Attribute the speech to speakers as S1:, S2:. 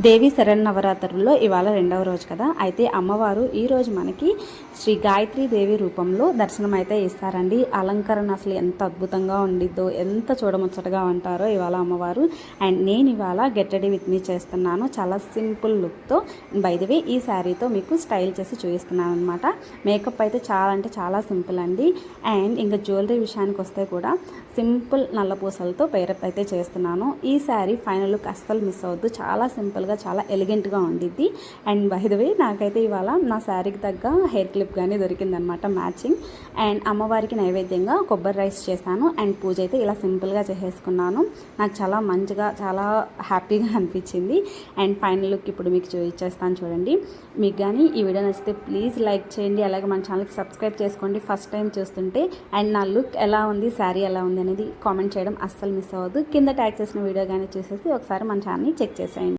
S1: దేవి శరన్నవరాత్రుల్లో ఇవాళ రెండవ రోజు కదా. అయితే అమ్మవారు ఈరోజు మనకి శ్రీ గాయత్రీ దేవి రూపంలో దర్శనం అయితే ఇస్తారండి. అలంకరణ అసలు ఎంత అద్భుతంగా ఉండిద్దో, ఎంత చూడముచ్చటగా ఉంటారో ఇవాళ అమ్మవారు. అండ్ నేను ఇవాళ గెట్ రెడీ విత్ మీ చేస్తున్నాను, చాలా సింపుల్ లుక్తో. బై ది వే ఈ శారీతో మీకు స్టైల్ చేసి చూపిస్తున్నాను అనమాట. మేకప్ అయితే చాలా అంటే చాలా సింపుల్ అండి. అండ్ ఇంకా జ్యువెలరీ విషయానికి వస్తే కూడా సింపుల్ నల్లపూసలతో పేరప్ అయితే చేస్తున్నాను. ఈ శారీ ఫైనల్ లుక్ అస్సలు మిస్ అవ్వద్దు, చాలా సింపుల్గా చాలా ఎలిగెంట్గా ఉండిద్ది. అండ్ బై ద వే నాకైతే ఇవాళ నా శారీకి తగ్గ హెయిర్ క్లిప్ కానీ దొరికిందనమాట మ్యాచింగ్. అండ్ అమ్మవారికి నైవేద్యంగా కొబ్బరి రైస్ చేశాను. అండ్ పూజ అయితే ఇలా సింపుల్గా చేసేసుకున్నాను. నాకు చాలా మంచిగా చాలా హ్యాపీగా అనిపించింది. అండ్ ఫైనల్ లుక్ ఇప్పుడు మీకు చూపించేస్తాను చూడండి. మీకు కానీ ఈ వీడియో నచ్చితే ప్లీజ్ లైక్ చేయండి, అలాగే మన ఛానల్కి సబ్స్క్రైబ్ చేసుకోండి ఫస్ట్ టైం చూస్తుంటే. అండ్ నా లుక్ ఎలా ఉంది, శారీ ఎలా ఉంది అనేది కామెంట్ చేయడం అస్సలు మిస్ అవ్వద్దు. కింద ట్యాగ్ చేసిన వీడియో కానీ చూసేసి ఒకసారి మన ఛానల్ని చెక్ చేసేయండి.